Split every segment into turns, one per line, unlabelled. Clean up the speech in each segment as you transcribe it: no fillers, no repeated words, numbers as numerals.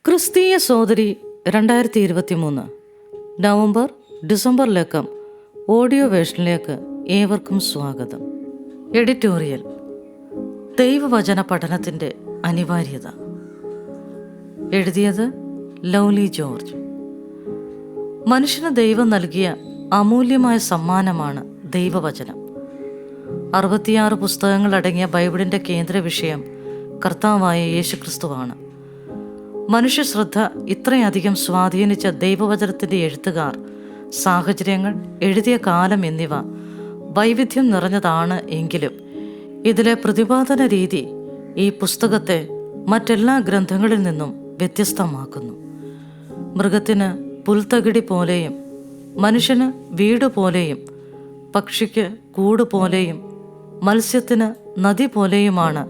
ക്രിസ്തീയ സോദരി 2023 November December ലക്കം audio വേഷനിലേക്ക് ഏവർക്കും സ്വാഗതം. എഡിറ്റോറിയൽ: ദൈവവചന പഠനത്തിൻ്റെ അനിവാര്യത. എഴുതിയത് ലൗലി ജോർജ്. മനുഷ്യന് ദൈവം നൽകിയ അമൂല്യമായ സമ്മാനമാണ് ദൈവവചനം. 66 പുസ്തകങ്ങളടങ്ങിയ ബൈബിളിൻ്റെ കേന്ദ്ര വിഷയം കർത്താവായ യേശുക്രിസ്തുവാണ്. മനുഷ്യശ്രദ്ധ ഇത്രയധികം സ്വാധീനിച്ച ദൈവവചനത്തിൻ്റെ എഴുത്തുകാർ, സാഹചര്യങ്ങൾ, എഴുതിയ കാലം എന്നിവ വൈവിധ്യം നിറഞ്ഞതാണ്. എങ്കിലും ഇതിലെ പ്രതിപാദന രീതി ഈ പുസ്തകത്തെ മറ്റെല്ലാ ഗ്രന്ഥങ്ങളിൽ നിന്നും വ്യത്യസ്തമാക്കുന്നു. മൃഗത്തിന് പുൽത്തകിടി പോലെയും മനുഷ്യന് വീട് പോലെയും പക്ഷിക്ക് കൂട് പോലെയും മത്സ്യത്തിന് നദി പോലെയുമാണ്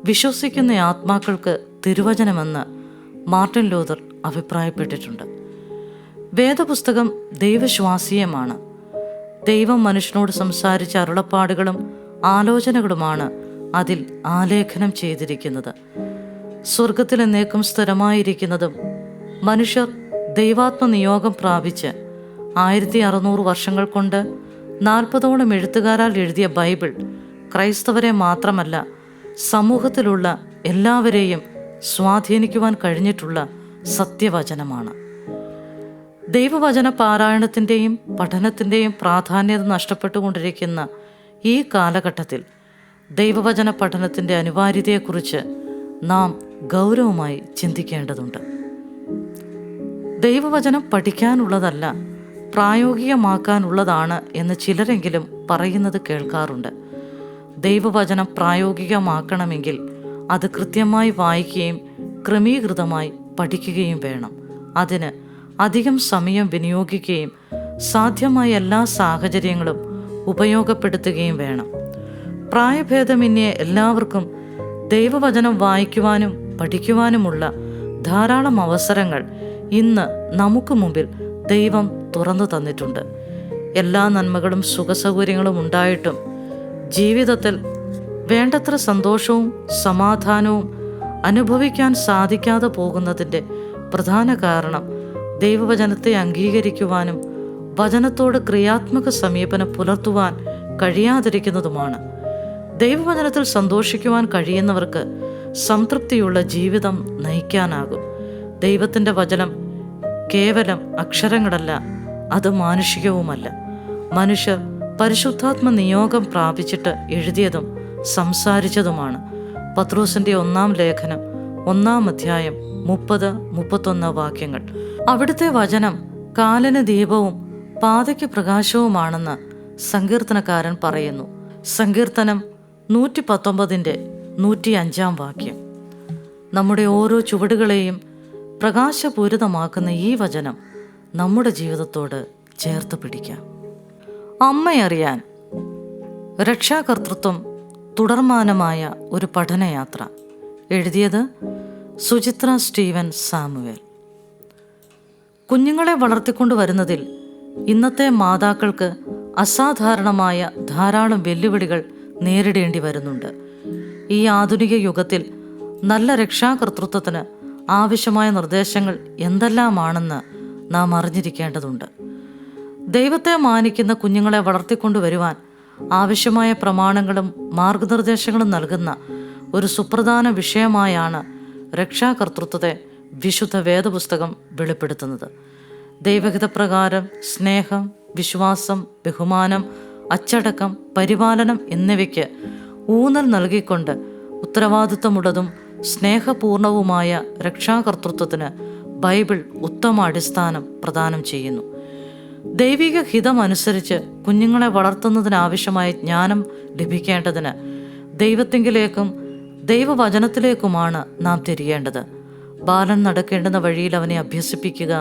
വിശ്വസിക്കുന്ന ആത്മാക്കൾക്ക് തിരുവചനമെന്ന് മാർട്ടിൻ ലൂതർ അഭിപ്രായപ്പെട്ടിട്ടുണ്ട്. വേദപുസ്തകം ദൈവശ്വാസീയമാണ്. ദൈവം മനുഷ്യനോട് സംസാരിച്ച അരുളപ്പാടുകളും ആലോചനകളുമാണ് അതിൽ ആലേഖനം ചെയ്തിരിക്കുന്നത്. സ്വർഗത്തിൽ എന്നേക്കും സ്ഥിരമായിരിക്കുന്നതും മനുഷ്യർ ദൈവാത്മനിയോഗം പ്രാപിച്ച് 1600 വർഷങ്ങൾ കൊണ്ട് 40ഓളം എഴുത്തുകാരാൽ എഴുതിയ ബൈബിൾ ക്രൈസ്തവരെ മാത്രമല്ല, സമൂഹത്തിലുള്ള എല്ലാവരെയും സ്വാധീനിക്കുവാൻ കഴിഞ്ഞിട്ടുള്ള സത്യവചനമാണ്. ദൈവവചന പാരായണത്തിൻ്റെയും പഠനത്തിൻ്റെയും പ്രാധാന്യത നഷ്ടപ്പെട്ടുകൊണ്ടിരിക്കുന്ന ഈ കാലഘട്ടത്തിൽ ദൈവവചന പഠനത്തിൻ്റെ അനിവാര്യതയെക്കുറിച്ച് നാം ഗൗരവമായി ചിന്തിക്കേണ്ടതുണ്ട്. ദൈവവചനം പഠിക്കാനുള്ളതല്ല, പ്രായോഗികമാക്കാനുള്ളതാണ് എന്ന് ചിലരെങ്കിലും പറയുന്നത് കേൾക്കാറുണ്ട്. ദൈവവചനം പ്രായോഗികമാക്കണമെങ്കിൽ അത് കൃത്യമായി വായിക്കുകയും ക്രമീകൃതമായി പഠിക്കുകയും വേണം. അതിന് അധികം സമയം വിനിയോഗിക്കുകയും സാധ്യമായ എല്ലാ സാഹചര്യങ്ങളും ഉപയോഗപ്പെടുത്തുകയും വേണം. പ്രായഭേദമന്യേ എല്ലാവർക്കും ദൈവവചനം വായിക്കുവാനും പഠിക്കുവാനുമുള്ള ധാരാളം അവസരങ്ങൾ ഇന്ന് നമുക്ക് മുമ്പിൽ ദൈവം തുറന്നു തന്നിട്ടുണ്ട്. എല്ലാ നന്മകളും സുഖസൗകര്യങ്ങളും ഉണ്ടായിട്ടും ജീവിതത്തിൽ വേണ്ടത്ര സന്തോഷവും സമാധാനവും അനുഭവിക്കാൻ സാധിക്കാതെ പോകുന്നതിൻ്റെ പ്രധാന കാരണം ദൈവവചനത്തെ അംഗീകരിക്കുവാനും വചനത്തോട് ക്രിയാത്മക സമീപനം പുലർത്തുവാൻ കഴിയാതിരിക്കുന്നതുമാണ്. ദൈവവചനത്തിൽ സന്തോഷിക്കുവാൻ കഴിയുന്നവർക്ക് സംതൃപ്തിയുള്ള ജീവിതം നയിക്കാനാകും. ദൈവത്തിൻ്റെ വചനം കേവലം അക്ഷരങ്ങളല്ല, അത് മാനുഷികവുമല്ല. മനുഷ്യർ പരിശുദ്ധാത്മ നിയോഗം പ്രാപിച്ചിട്ട് എഴുതിയതും സംസാരിച്ചതുമാണ്. പത്രോസിൻ്റെ 1-ാം ലേഖനം 1-ാം അധ്യായം 30-31 വാക്യങ്ങൾ. അവിടുത്തെ വചനം കാലിന് ദീപവും പാതയ്ക്ക് പ്രകാശവുമാണെന്ന് സങ്കീർത്തനക്കാരൻ പറയുന്നു. സങ്കീർത്തനം 119-ന്റെ 105-ാം വാക്യം. നമ്മുടെ ഓരോ ചുവടുകളെയും പ്രകാശപൂരിതമാക്കുന്ന ഈ വചനം നമ്മുടെ ജീവിതത്തോട് ചേർത്ത് പിടിക്കാം. അമ്മയറിയാൻ രക്ഷാകർതൃത്വം തുടർമാനമായ ഒരു പഠനയാത്ര. എഴുതിയത് സുചിത്ര സ്റ്റീവൻ സാമുവേൽ. കുഞ്ഞുങ്ങളെ വളർത്തിക്കൊണ്ടുവരുന്നതിൽ ഇന്നത്തെ മാതാക്കൾക്ക് അസാധാരണമായ ധാരാളം വെല്ലുവിളികൾ നേരിടേണ്ടി വരുന്നുണ്ട്. ഈ ആധുനിക യുഗത്തിൽ നല്ല രക്ഷാകർതൃത്വത്തിന് ആവശ്യമായ നിർദ്ദേശങ്ങൾ എന്തെല്ലാമാണെന്ന് നാം അറിഞ്ഞിരിക്കേണ്ടതുണ്ട്. ദൈവത്തെ മാനിക്കുന്ന കുഞ്ഞുങ്ങളെ വളർത്തിക്കൊണ്ടുവരുവാൻ ആവശ്യമായ പ്രമാണങ്ങളും മാർഗനിർദ്ദേശങ്ങളും നൽകുന്ന ഒരു സുപ്രധാന വിഷയമായാണ് രക്ഷാകർതൃത്വത്തെ വിശുദ്ധ വേദപുസ്തകം വെളിപ്പെടുത്തുന്നത്. ദൈവഹിതപ്രകാരം സ്നേഹം, വിശ്വാസം, ബഹുമാനം, അച്ചടക്കം, പരിപാലനം എന്നിവയ്ക്ക് ഊന്നൽ നൽകിക്കൊണ്ട് ഉത്തരവാദിത്വമുള്ളതും സ്നേഹപൂർണവുമായ രക്ഷാകർതൃത്വത്തിന് ബൈബിൾ ഉത്തമ അടിസ്ഥാനം പ്രദാനം ചെയ്യുന്നു. ദൈവിക ഹിതമനുസരിച്ച് കുഞ്ഞുങ്ങളെ വളർത്തുന്നതിനാവശ്യമായ ജ്ഞാനം ലഭിക്കേണ്ടതിന് ദൈവത്തിങ്കിലേക്കും ദൈവവചനത്തിലേക്കുമാണ് നാം തിരിയേണ്ടത്. ബാലൻ നടക്കേണ്ടുന്ന വഴിയിൽ അവനെ അഭ്യസിപ്പിക്കുക.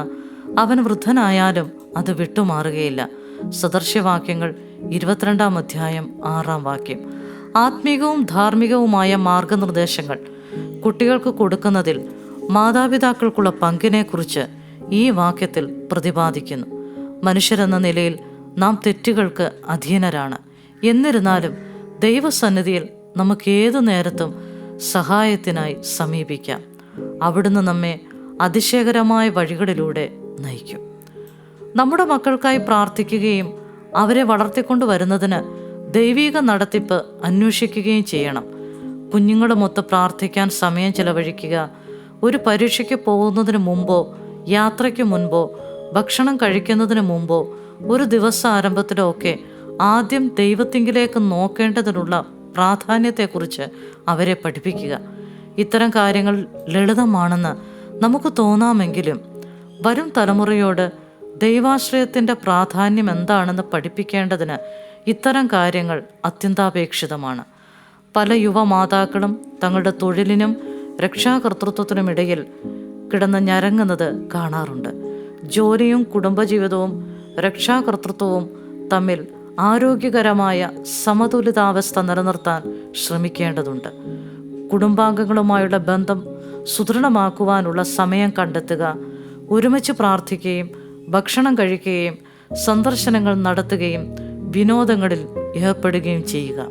അവൻ വൃദ്ധനായാലും അത് വിട്ടുമാറുകയില്ല. സദൃശ്യവാക്യങ്ങൾ 22-ാം അധ്യായം 6-ാം വാക്യം. ആത്മീകവും ധാർമ്മികവുമായ മാർഗനിർദ്ദേശങ്ങൾ കുട്ടികൾക്ക് കൊടുക്കുന്നതിൽ മാതാപിതാക്കൾക്കുള്ള പങ്കിനെക്കുറിച്ച് ഈ വാക്യത്തിൽ പ്രതിപാദിക്കുന്നു. മനുഷ്യരെന്ന നിലയിൽ നാം തെറ്റുകൾക്ക് അധീനരാണ്. എന്നിരുന്നാലും ദൈവസന്നിധിയിൽ നമുക്ക് ഏതു നേരത്തും സഹായത്തിനായി സമീപിക്കാം. അവിടുന്ന് നമ്മെ അതിശയകരമായ വഴികളിലൂടെ നയിക്കും. നമ്മുടെ മക്കൾക്കായി പ്രാർത്ഥിക്കുകയും അവരെ വളർത്തിക്കൊണ്ടു വരുന്നതിന് ദൈവിക നടത്തിപ്പ് അന്വേഷിക്കുകയും ചെയ്യണം. കുഞ്ഞുങ്ങളുമൊത്ത് പ്രാർത്ഥിക്കാൻ സമയം ചെലവഴിക്കുക. ഒരു പരീക്ഷയ്ക്ക് പോകുന്നതിന് മുമ്പോ, യാത്രയ്ക്ക് മുൻപോ, ഭക്ഷണം കഴിക്കുന്നതിന് മുമ്പോ, ഒരു ദിവസ ആരംഭത്തിലോ ഒക്കെ ആദ്യം ദൈവത്തിങ്കിലേക്ക് നോക്കേണ്ടതിനുള്ള പ്രാധാന്യത്തെക്കുറിച്ച് അവരെ പഠിപ്പിക്കുക. ഇത്തരം കാര്യങ്ങൾ ലളിതമാണെന്ന് നമുക്ക് തോന്നാമെങ്കിലും വരും തലമുറയോട് ദൈവാശ്രയത്തിൻ്റെ പ്രാധാന്യം എന്താണെന്ന് പഠിപ്പിക്കേണ്ടതിന് ഇത്തരം കാര്യങ്ങൾ അത്യന്താപേക്ഷിതമാണ്. പല യുവമാതാക്കളും തങ്ങളുടെ തൊഴിലിനും രക്ഷാകർതൃത്വത്തിനുമിടയിൽ കിടന്ന് ഞരങ്ങുന്നത് കാണാറുണ്ട്. ജോലിയും കുടുംബജീവിതവും രക്ഷാകർതൃത്വവും തമ്മിൽ ആരോഗ്യകരമായ സമതുലിതാവസ്ഥ നിലനിർത്താൻ ശ്രമിക്കേണ്ടതുണ്ട്. കുടുംബാംഗങ്ങളുമായുള്ള ബന്ധം സുദൃഢമാക്കുവാനുള്ള സമയം കണ്ടെത്തുക. ഒരുമിച്ച് പ്രാർത്ഥിക്കുകയും ഭക്ഷണം കഴിക്കുകയും സന്ദർശനങ്ങൾ നടത്തുകയും വിനോദങ്ങളിൽ ഏർപ്പെടുകയും ചെയ്യുക.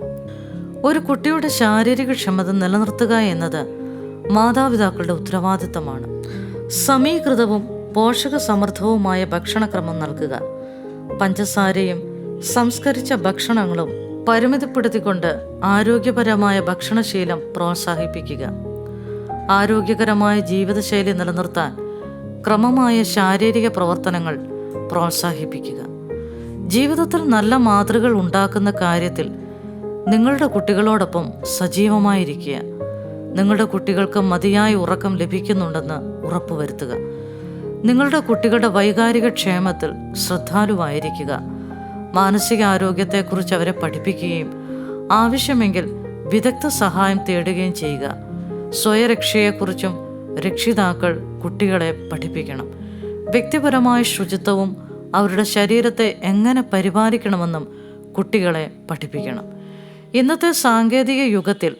ഒരു കുട്ടിയുടെ ശാരീരിക ക്ഷമത നിലനിർത്തുക എന്നത് മാതാപിതാക്കളുടെ ഉത്തരവാദിത്തമാണ്. സമീകൃതവും പോഷകസമൃദ്ധവുമായ ഭക്ഷണക്രമം നൽകുക. പഞ്ചസാരയും സംസ്കരിച്ച ഭക്ഷണങ്ങളും പരിമിതപ്പെടുത്തിക്കൊണ്ട് ആരോഗ്യപരമായ ഭക്ഷണശീലം പ്രോത്സാഹിപ്പിക്കുക. ആരോഗ്യകരമായ ജീവിതശൈലി നിലനിർത്താൻ ക്രമമായ ശാരീരിക പ്രവർത്തനങ്ങൾ പ്രോത്സാഹിപ്പിക്കുക. ജീവിതത്തിൽ നല്ല മാതൃകൾ ഉണ്ടാക്കുന്ന കാര്യത്തിൽ നിങ്ങളുടെ കുട്ടികളോടൊപ്പം സജീവമായിരിക്കുക. നിങ്ങളുടെ കുട്ടികൾക്ക് മതിയായ ഉറക്കം ലഭിക്കുന്നുണ്ടെന്ന് ഉറപ്പുവരുത്തുക. നിങ്ങളുടെ കുട്ടികളുടെ വൈകാരിക ക്ഷേമത്തിൽ ശ്രദ്ധാലുവായിരിക്കുക. മാനസികാരോഗ്യത്തെക്കുറിച്ച് അവരെ പഠിപ്പിക്കുകയും ആവശ്യമെങ്കിൽ വിദഗ്ധ സഹായം തേടുകയും ചെയ്യുക. സ്വയരക്ഷയെക്കുറിച്ചും രക്ഷിതാക്കൾ കുട്ടികളെ പഠിപ്പിക്കണം. വ്യക്തിപരമായ ശുചിത്വവും അവരുടെ ശരീരത്തെ എങ്ങനെ പരിപാലിക്കണമെന്നും കുട്ടികളെ പഠിപ്പിക്കണം. ഇന്നത്തെ സാങ്കേതിക യുഗത്തിൽ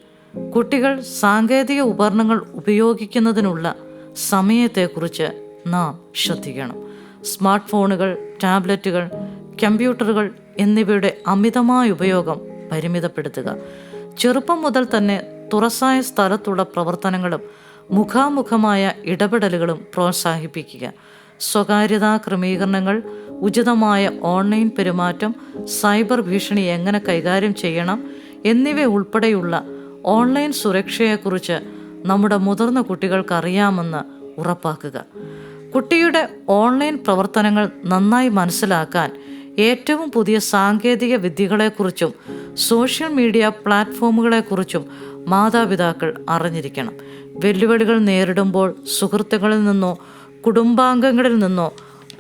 കുട്ടികൾ സാങ്കേതിക ഉപകരണങ്ങൾ ഉപയോഗിക്കുന്നതിനുള്ള സമയത്തെക്കുറിച്ച് നാം ശ്രദ്ധിക്കണം. സ്മാർട്ട് ഫോണുകൾ, ടാബ്ലറ്റുകൾ, കമ്പ്യൂട്ടറുകൾ എന്നിവയുടെ അമിതമായ ഉപയോഗം പരിമിതപ്പെടുത്തുക. ചെറുപ്പം മുതൽ തന്നെ തുറസായ സ്ഥലത്തുള്ള പ്രവർത്തനങ്ങളും മുഖാമുഖമായ ഇടപെടലുകളും പ്രോത്സാഹിപ്പിക്കുക. സ്വകാര്യതാ ക്രമീകരണങ്ങൾ, ഉചിതമായ ഓൺലൈൻ പെരുമാറ്റം, സൈബർ ഭീഷണി എങ്ങനെ കൈകാര്യം ചെയ്യണം എന്നിവ ഉൾപ്പെടെയുള്ള ഓൺലൈൻ സുരക്ഷയെക്കുറിച്ച് നമ്മുടെ മുതിർന്ന കുട്ടികൾക്ക് അറിയാമെന്ന് ഉറപ്പാക്കുക. കുട്ടിയുടെ ഓൺലൈൻ പ്രവർത്തനങ്ങൾ നന്നായി മനസ്സിലാക്കാൻ ഏറ്റവും പുതിയ സാങ്കേതിക വിദ്യകളെക്കുറിച്ചും സോഷ്യൽ മീഡിയ പ്ലാറ്റ്ഫോമുകളെക്കുറിച്ചും മാതാപിതാക്കൾ അറിഞ്ഞിരിക്കണം. വെല്ലുവിളികൾ നേരിടുമ്പോൾ സുഹൃത്തുക്കളിൽ നിന്നോ കുടുംബാംഗങ്ങളിൽ നിന്നോ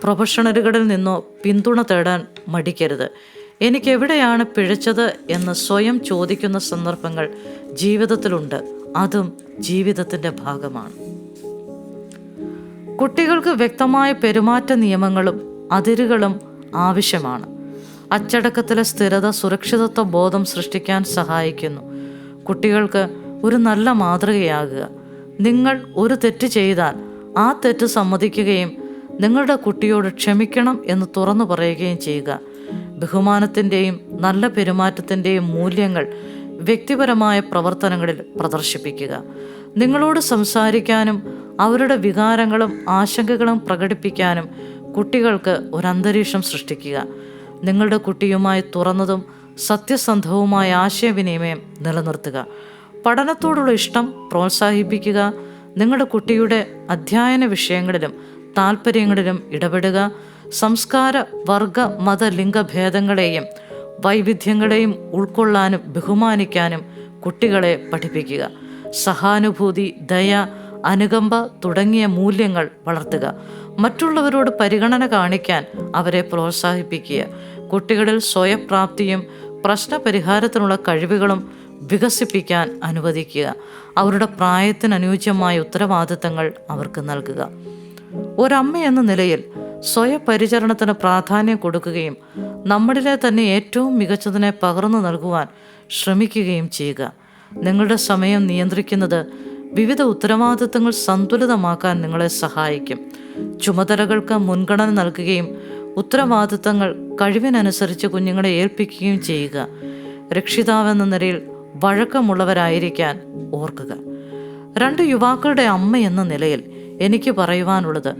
പ്രൊഫഷണലുകളിൽ നിന്നോ പിന്തുണ തേടാൻ മടിക്കരുത്. എനിക്കെവിടെയാണ് പിഴച്ചത് എന്ന് സ്വയം ചോദിക്കുന്ന സന്ദർഭങ്ങൾ ജീവിതത്തിലുണ്ട്. അതും ജീവിതത്തിൻ്റെ ഭാഗമാണ്. കുട്ടികൾക്ക് വ്യക്തമായ പെരുമാറ്റ നിയമങ്ങളും അതിരുകളും ആവശ്യമാണ്. അച്ചടക്കത്തിലെ സ്ഥിരത സുരക്ഷിതത്വ ബോധം സൃഷ്ടിക്കാൻ സഹായിക്കുന്നു. കുട്ടികൾക്ക് ഒരു നല്ല മാതൃകയാകുക. നിങ്ങൾ ഒരു തെറ്റ് ചെയ്താൽ ആ തെറ്റ് സമ്മതിക്കുകയും നിങ്ങളുടെ കുട്ടിയോട് ക്ഷമിക്കണം എന്ന് തുറന്നു പറയുകയും ചെയ്യുക. ബഹുമാനത്തിൻ്റെയും നല്ല പെരുമാറ്റത്തിൻ്റെയും മൂല്യങ്ങൾ വ്യക്തിപരമായ പ്രവർത്തനങ്ങളിൽ പ്രദർശിപ്പിക്കുക. നിങ്ങളോട് സംസാരിക്കാനും അവരുടെ വികാരങ്ങളും ആശങ്കകളും പ്രകടിപ്പിക്കാനും കുട്ടികൾക്ക് ഒരന്തരീക്ഷം സൃഷ്ടിക്കുക. നിങ്ങളുടെ കുട്ടിയുമായി തുറന്നതും സത്യസന്ധവുമായ ആശയവിനിമയം നിലനിർത്തുക. പഠനത്തോടുള്ള ഇഷ്ടം പ്രോത്സാഹിപ്പിക്കുക. നിങ്ങളുടെ കുട്ടിയുടെ അധ്യയന വിഷയങ്ങളിലും താൽപ്പര്യങ്ങളിലും ഇടപെടുക. സംസ്കാര, വർഗ, മത, ലിംഗഭേദങ്ങളെയും വൈവിധ്യങ്ങളെയും ഉൾക്കൊള്ളാനും ബഹുമാനിക്കാനും കുട്ടികളെ പഠിപ്പിക്കുക. സഹാനുഭൂതി, ദയ, അനുകമ്പ തുടങ്ങിയ മൂല്യങ്ങൾ വളർത്തുക. മറ്റുള്ളവരോട് പരിഗണന കാണിക്കാൻ അവരെ പ്രോത്സാഹിപ്പിക്കുക. കുട്ടികളിൽ സ്വയപ്രാപ്തിയും പ്രശ്നപരിഹാരത്തിനുള്ള കഴിവുകളും വികസിപ്പിക്കാൻ അനുവദിക്കുക. അവരുടെ പ്രായത്തിനനുയോജ്യമായ ഉത്തരവാദിത്തങ്ങൾ അവർക്ക് നൽകുക. ഒരമ്മ എന്ന നിലയിൽ സ്വയപരിചരണത്തിന് പ്രാധാന്യം കൊടുക്കുകയും നമ്മളിലെ തന്നെ ഏറ്റവും മികച്ചതിനെ പകർന്നു നൽകുവാൻ ശ്രമിക്കുകയും ചെയ്യുക. നിങ്ങളുടെ സമയം നിയന്ത്രിക്കുന്നത് വിവിധ ഉത്തരവാദിത്തങ്ങൾ സന്തുലിതമാക്കാൻ നിങ്ങളെ സഹായിക്കും. ചുമതലകൾക്ക് മുൻഗണന നൽകുകയും ഉത്തരവാദിത്തങ്ങൾ കഴിവിനനുസരിച്ച് കുഞ്ഞുങ്ങളെ ഏൽപ്പിക്കുകയും ചെയ്യുക. രക്ഷിതാവെന്ന നിലയിൽ വഴക്കമുള്ളവരായിരിക്കാൻ ഓർക്കുക. 2 യുവാക്കളുടെ അമ്മ എന്ന നിലയിൽ എനിക്ക് പറയുവാനുള്ളത്,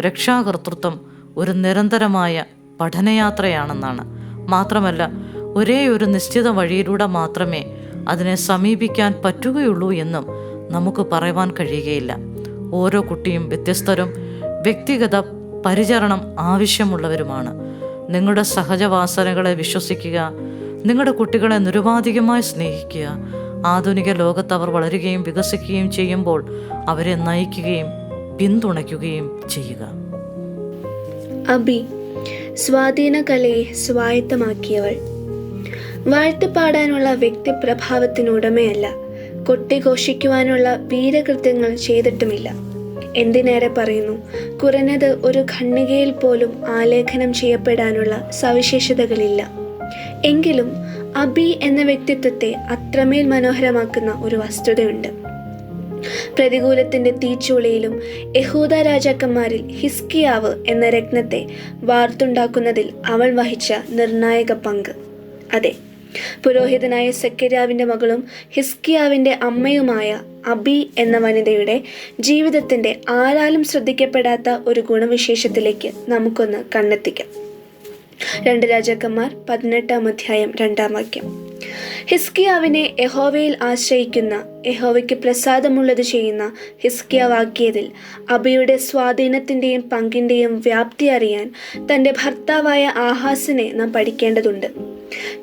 രക്ഷാകർതൃത്വം ഒരു നിരന്തരമായ പഠനയാത്രയാണെന്നാണ്. മാത്രമല്ല, ഒരേ ഒരു നിശ്ചിത വഴിയിലൂടെ മാത്രമേ അതിനെ സമീപിക്കാൻ പറ്റുകയുള്ളൂ എന്നും നമുക്ക് പറയുവാൻ കഴിയുകയില്ല. ഓരോ കുട്ടിയും വ്യത്യസ്തരും വ്യക്തിഗത പരിചരണം ആവശ്യമുള്ളവരുമാണ്. നിങ്ങളുടെ സഹജവാസനകളെ വിശ്വസിക്കുക. നിങ്ങളുടെ കുട്ടികളെ നിരുപാധികമായി സ്നേഹിക്കുക. ആധുനിക ലോകത്ത് അവർ വളരുകയും വികസിക്കുകയും ചെയ്യുമ്പോൾ അവരെ നയിക്കുകയും പിന്തുണയ്ക്കുകയും ചെയ്യുക.
അബി, സ്വാധീന കലയെ സ്വായത്തമാക്കിയവൾ. വാഴ്ത്തിപ്പാടാനുള്ള വ്യക്തിപ്രഭാവത്തിനുടമയല്ല, കൊട്ടിഘോഷിക്കുവാനുള്ള വീരകൃത്യങ്ങൾ ചെയ്തിട്ടുമില്ല. എന്തിനേറെ പറയുന്നു, കുറഞ്ഞത് ഒരു ഖണ്ഡികയിൽ പോലും ആലേഖനം ചെയ്യപ്പെടാനുള്ള സവിശേഷതകളില്ല. എങ്കിലും അബി എന്ന വ്യക്തിത്വത്തെ അത്രമേൽ മനോഹരമാക്കുന്ന ഒരു വസ്തുതയുണ്ട്. പ്രതികൂലത്തിന്റെ തീച്ചൂളയിലും യഹൂദ രാജാക്കന്മാരിൽ ഹിസ്കിയാവ് എന്ന രത്നത്തെ വാർത്തുണ്ടാക്കുന്നതിൽ അവൾ വഹിച്ച നിർണായക പങ്ക്. അതെ, പുരോഹിതനായ സെക്കരിയാവിൻ്റെ മകളും ഹിസ്കിയാവിൻ്റെ അമ്മയുമായ അബി എന്ന വനിതയുടെ ജീവിതത്തിൻ്റെ ആരാലും ശ്രദ്ധിക്കപ്പെടാത്ത ഒരു ഗുണവിശേഷത്തിലേക്ക് നമുക്കൊന്ന് കണ്ണെത്തിക്കാം. 2 രാജാക്കന്മാർ 18-ാം അധ്യായം 2-ാം വാക്യം. ഹിസ്കിയാവിനെ യഹോവയിൽ ആശ്രയിക്കുന്ന, യഹോവയ്ക്ക് പ്രസാദമുള്ളത് ചെയ്യുന്ന ഹിസ്കിയാവാക്കിയതിൽ അബിയുടെ സ്വാധീനത്തിൻ്റെയും പങ്കിൻ്റെയും വ്യാപ്തി അറിയാൻ തൻ്റെ ഭർത്താവായ ആഹാസിനെ നാം പഠിക്കേണ്ടതുണ്ട്.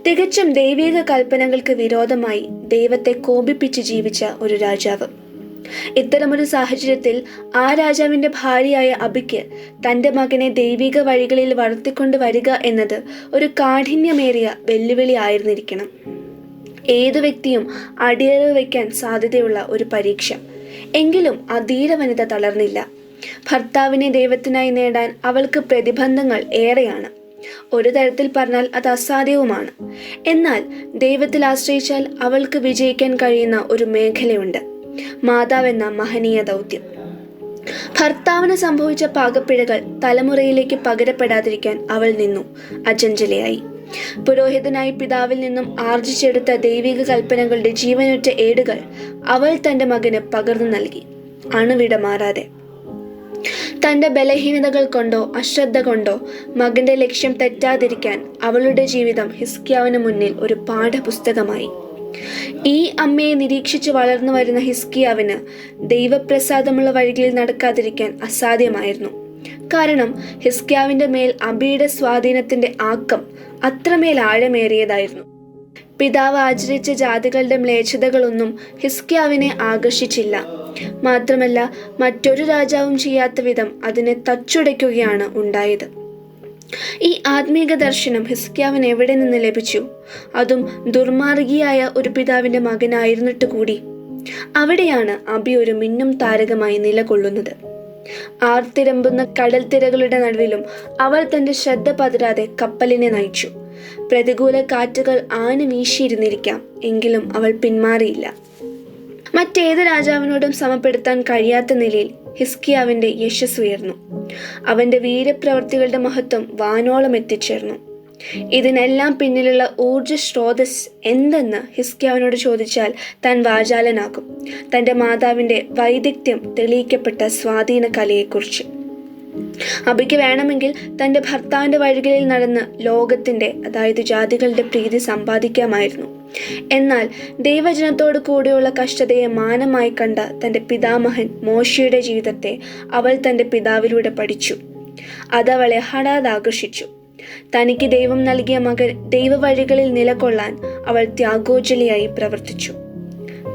തികച്ചും ദൈവിക കൽപ്പനകൾക്ക് വിരോധമായി ദൈവത്തെ കോപിപ്പിച്ച് ജീവിച്ച ഒരു രാജാവ്. ഇത്തരമൊരു സാഹചര്യത്തിൽ ആ രാജാവിൻ്റെ ഭാര്യയായ അബിക്ക് തൻ്റെ മകനെ ദൈവിക വഴികളിൽ വളർത്തിക്കൊണ്ട് വരിക എന്നത് ഒരു കാഠിന്യമേറിയ വെല്ലുവിളി ആയിരുന്നിരിക്കണം. ഏതു വ്യക്തിയും അടിയറവ് വയ്ക്കാൻ സാധ്യതയുള്ള ഒരു പരീക്ഷ. എങ്കിലും ആ ധീര വനിത തളർന്നില്ല. ഭർത്താവിനെ ദൈവത്തിനായി നേടാൻ അവൾക്ക് പ്രതിബന്ധങ്ങൾ ഏറെയാണ്. ഒരു തരത്തിൽ പറഞ്ഞാൽ അത് അസാധ്യവുമാണ്. എന്നാൽ ദൈവത്തിൽ ആശ്രയിച്ചാൽ അവൾക്ക് വിജയിക്കാൻ കഴിയുന്ന ഒരു മേഖലയുണ്ട്, മാതാവെന്ന മഹനീയ ദൗത്യം. ഭർത്താവിന് സംഭവിച്ച പാകപ്പിഴകൾ തലമുറയിലേക്ക് പകരപ്പെടാതിരിക്കാൻ അവൾ നിന്നു അചഞ്ചലയായി. പുരോഹിതനായി പിതാവിൽ നിന്നും ആർജിച്ചെടുത്ത ദൈവിക കൽപ്പനകളുടെ ജീവനുറ്റ ഏടുകൾ അവൾ തൻ്റെ മകന് പകർന്നു നൽകി, അണുവിട മാറാതെ. തൻ്റെ ബലഹീനതകൾ കൊണ്ടോ അശ്രദ്ധ കൊണ്ടോ മകൻ്റെ ലക്ഷ്യം തെറ്റാതിരിക്കാൻ അവളുടെ ജീവിതം ഹിസ്കിയാവിന് മുന്നിൽ ഒരു പാഠപുസ്തകമായി. ഈ അമ്മയെ നിരീക്ഷിച്ച് വളർന്നു വരുന്ന ഹിസ്കിയാവിന് ദൈവപ്രസാദമുള്ള വഴികളിൽ നടക്കാതിരിക്കാൻ അസാധ്യമായിരുന്നു. കാരണം ഹിസ്കിയാവിൻ്റെ മേൽ അബിയുടെ സ്വാധീനത്തിൻ്റെ ആക്കം അത്രമേൽ ആഴമേറിയതായിരുന്നു. പിതാവ് ആചരിച്ച ജാതികളുടെ മ്ലേച്ഛതകളൊന്നും ഹിസ്കിയാവിനെ ആകർഷിച്ചില്ല. മാത്രമല്ല, മറ്റൊരു രാജാവും ചെയ്യാത്ത വിധം അതിനെ തച്ചുടയ്ക്കുകയാണ് ഉണ്ടായത്. ഈ ആത്മീക ദർശനം ഹിസ്കിയാവിന് എവിടെ നിന്ന് ലഭിച്ചു? അതും ദുർമാർഗിയായ ഒരു പിതാവിൻ്റെ മകനായിരുന്നിട്ട് കൂടി. അവിടെയാണ് അബി ഒരു മിന്നും താരകമായി നിലകൊള്ളുന്നത്. ആർത്തിരമ്പുന്ന കടൽ തിരകളുടെ നടുവിലും അവൾ തൻ്റെ ശ്രദ്ധ പതരാതെ കപ്പലിനെ നയിച്ചു. പ്രതികൂല കാറ്റുകൾ ആഞ്ഞു വീശിയിരുന്നിരിക്കാം, എങ്കിലും അവൾ പിന്മാറിയില്ല. മറ്റേത് രാജാവിനോടും സമപ്പെടുത്താൻ കഴിയാത്ത നിലയിൽ ഹിസ്കിയാവിൻ്റെ യശസ് ഉയർന്നു. അവൻ്റെ വീരപ്രവർത്തികളുടെ മഹത്വം വാനോളം എത്തിച്ചേർന്നു. ഇതിനെല്ലാം പിന്നിലുള്ള ഊർജ സ്രോതസ് എന്തെന്ന് ഹിസ്കിയാവിനോട് ചോദിച്ചാൽ താൻ വാചാലനാകും. തൻ്റെ മാതാവിൻ്റെ വൈദഗ്ധ്യം തെളിയിക്കപ്പെട്ട സ്വാധീന കലയെക്കുറിച്ച്. അബിക്ക് വേണമെങ്കിൽ തൻ്റെ ഭർത്താവിൻ്റെ വഴികളിൽ നടന്ന് ലോകത്തിൻ്റെ, അതായത് ജാതികളുടെ പ്രീതി സമ്പാദിക്കാമായിരുന്നു. എന്നാൽ ദൈവജനത്തോട് കൂടെയുള്ള കഷ്ടതയെ മാനമായി കണ്ട തൻ്റെ പിതാമഹൻ മോശയുടെ ജീവിതത്തെ അവൾ തൻ്റെ പിതാവിലൂടെ പഠിച്ചു. അതവളെ ഹഠാത് ആകർഷിച്ചു. തനിക്ക് ദൈവം നൽകിയ മകൻ ദൈവവഴികളിൽ നിലകൊള്ളാൻ അവൾ ത്യാഗോജ്വലിയായി പ്രവർത്തിച്ചു.